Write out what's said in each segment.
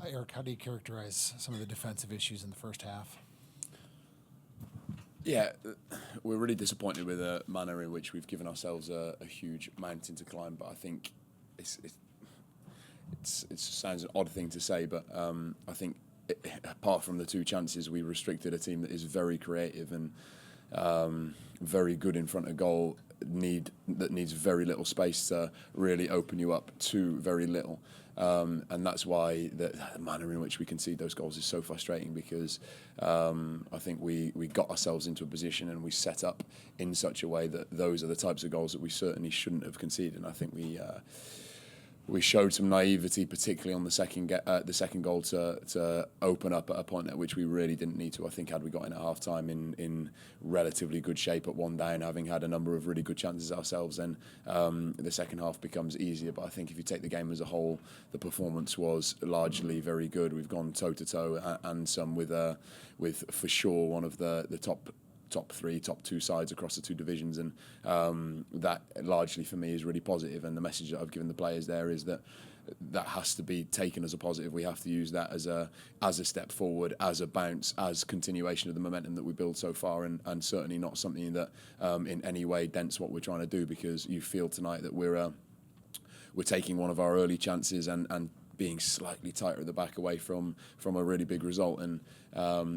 Eric, how do you characterize some of the defensive issues in the first half? Yeah, we're really disappointed with the manner in which we've given ourselves a huge mountain to climb. But I think it sounds an odd thing to say, but I think apart from the two chances, we restricted a team that is very creative and very good in front of goal. That needs very little space to really open you up to very little. And that's why the manner in which we concede those goals is so frustrating, because I think we got ourselves into a position and we set up in such a way that those are the types of goals that we certainly shouldn't have conceded. And I think we showed some naivety, particularly on the second goal, to open up at a point at which we really didn't need to. I think had we got in at half time in relatively good shape at 1 down, having had a number of really good chances ourselves, then the second half becomes easier. But I think if you take the game as a whole, the performance was largely very good. We've gone toe to toe and some with for sure one of the top three, top two sides across the two divisions, and that largely for me is really positive. And the message that I've given the players there is that has to be taken as a positive. We have to use that as a step forward, as a bounce, as continuation of the momentum that we built so far, and certainly not something that in any way dents what we're trying to do, because you feel tonight that we're taking one of our early chances and being slightly tighter at the back away from a really big result, and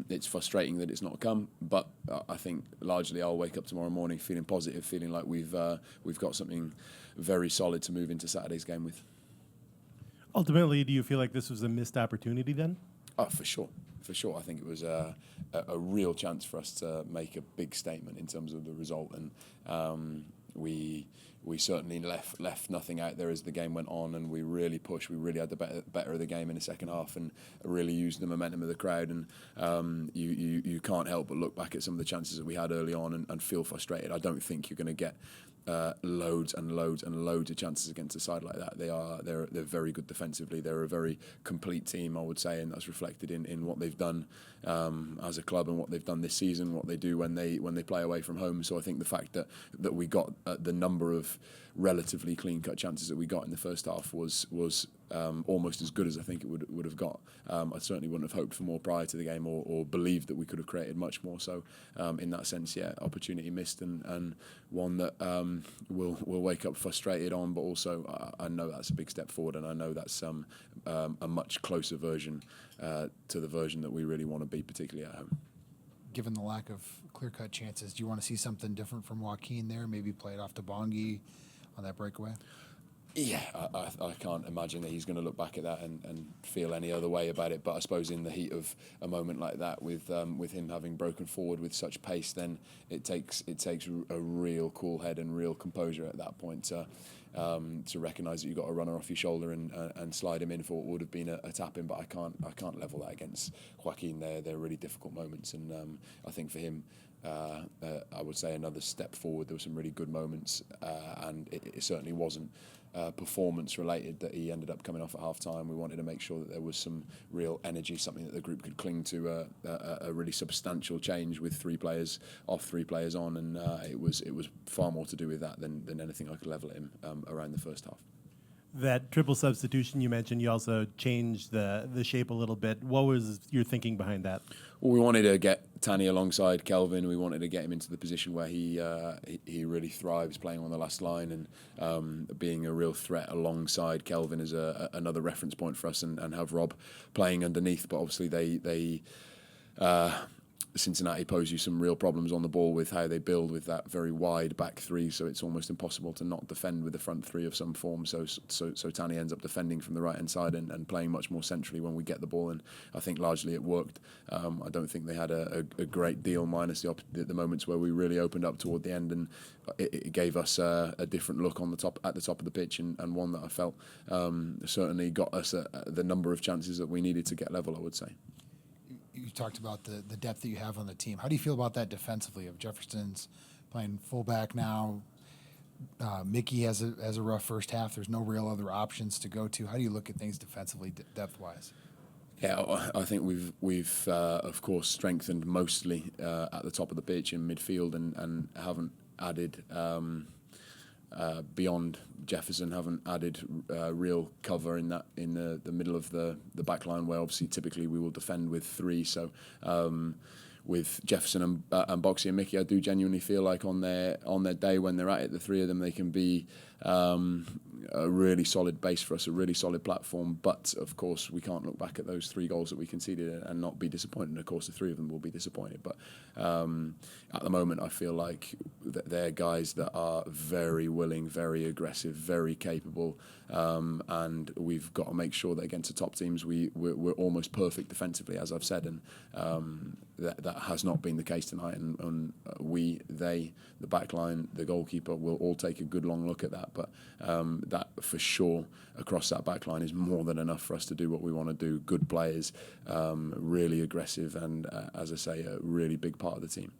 it's frustrating that it's not come. But I think largely I'll wake up tomorrow morning feeling positive, feeling like we've got something very solid to move into Saturday's game with. Ultimately, do you feel like this was a missed opportunity then? Oh, for sure. I think it was a real chance for us to make a big statement in terms of the result, and we certainly left nothing out there as the game went on, and we really pushed. We really had the better of the game in the second half, and really used the momentum of the crowd. And you can't help but look back at some of the chances that we had early on and feel frustrated. I don't think you're going to get loads and loads and loads of chances against a side like that. They're very good defensively. They're a very complete team, I would say, and that's reflected in what they've done as a club and what they've done this season, what they do when they play away from home. So I think the fact that we got the number of relatively clean-cut chances that we got in the first half was almost as good as I think it would have got. I certainly wouldn't have hoped for more prior to the game, or believed that we could have created much more. So in that sense, yeah, opportunity missed, and one that we'll wake up frustrated on, but also I know that's a big step forward, and I know that's a much closer version to the version that we really want to be, particularly at home. Given the lack of clear-cut chances, do you want to see something different from Joaquin there? Maybe play it off to Bongi on that breakaway? Yeah, I can't imagine that he's going to look back at that and feel any other way about it. But I suppose in the heat of a moment like that, with him having broken forward with such pace, then it takes a real cool head and real composure at that point to recognise that you've got a runner off your shoulder and slide him in for what would have been a tap in. But I can't level that against Joaquin. They're really difficult moments, and I think for him, I would say another step forward. There were some really good moments, and it certainly wasn't performance related that he ended up coming off at half time. We wanted to make sure that there was some real energy, something that the group could cling to, a really substantial change with 3 players off, 3 players on, and it was far more to do with that than anything I could level at him around the first half. That triple substitution you mentioned, you also changed the shape a little bit. What was your thinking behind that? Well, we wanted to get Tanny alongside Kelvin. We wanted to get him into the position where he really thrives, playing on the last line and being a real threat alongside Kelvin as another reference point for us, and have Rob playing underneath. But obviously they Cincinnati pose you some real problems on the ball with how they build with that very wide back 3, so it's almost impossible to not defend with the front 3 of some form. So Tanny ends up defending from the right hand side and playing much more centrally when we get the ball, and I think largely it worked. I don't think they had a great deal, minus the moments where we really opened up toward the end, and it gave us a different look at the top of the pitch, and one that I felt certainly got us the number of chances that we needed to get level, I would say. You talked about the depth that you have on the team. How do you feel about that defensively? If Jefferson's playing fullback now, Mickey has a rough first half. There's no real other options to go to. How do you look at things defensively, depth-wise? Yeah, I think we've of course strengthened mostly at the top of the pitch in midfield, and haven't added beyond Jefferson haven't added real cover in the middle of the back line, where obviously typically we will defend with three. So with Jefferson and Boxy and Mickey, I do genuinely feel like on their day when they're at it, the three of them, they can be a really solid base for us, a really solid platform. But of course, we can't look back at those 3 goals that we conceded and not be disappointed. Of course, the 3 of them will be disappointed. But at the moment, I feel like they're guys that are very willing, very aggressive, very capable, and we've got to make sure that against the top teams we're almost perfect defensively, as I've said, and that has not been the case tonight. And they, the back line, the goalkeeper, will all take a good long look at that. But that for sure across that back line is more than enough for us to do what we want to do. Good players, really aggressive, and as I say, a really big part of the team.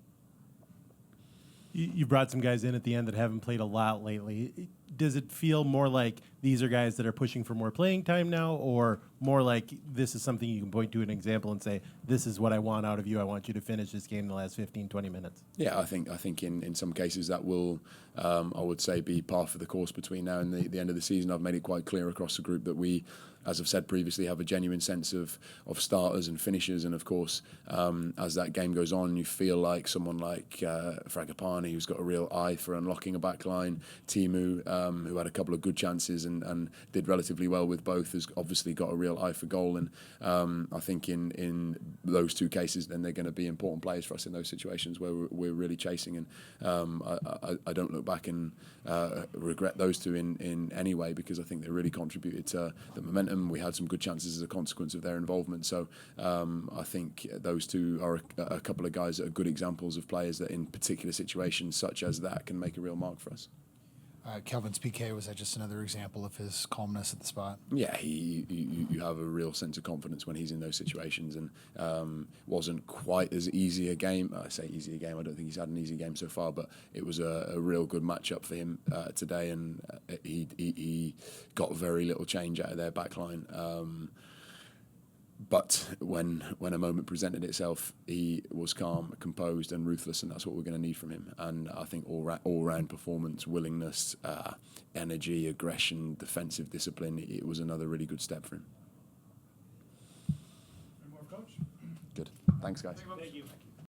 You brought some guys in at the end that haven't played a lot lately. Does it feel more like these are guys that are pushing for more playing time now, or more like this is something you can point to an example and say, this is what I want out of you. I want you to finish this game in the last 15, 20 minutes? Yeah, I think in some cases that will, I would say, be par for the course between now and the end of the season. I've made it quite clear across the group that we, as I've said previously, have a genuine sense of starters and finishers. And of course, as that game goes on, you feel like someone like Fragapane, who's got a real eye for unlocking a back line, Timu, who had a couple of good chances and did relatively well with both, has obviously got a real eye for goal. And I think in those 2 cases, then they're going to be important players for us in those situations where we're really chasing. And I don't look back and regret those 2 in any way, because I think they really contributed to the momentum. We had some good chances as a consequence of their involvement. So I think those 2 are a couple of guys that are good examples of players that in particular situations such as that can make a real mark for us. Kelvin's PK, was that just another example of his calmness at the spot? Yeah, you have a real sense of confidence when he's in those situations, and wasn't quite as easy a game. I say easy a game, I don't think he's had an easy game so far, but it was a real good matchup for him today, and he got very little change out of their back line. But when a moment presented itself, he was calm, composed, and ruthless, and that's what we're going to need from him. And I think all-round performance, willingness, energy, aggression, defensive discipline, it was another really good step for him. Any more, Coach? Good. Thanks, guys. Thank you.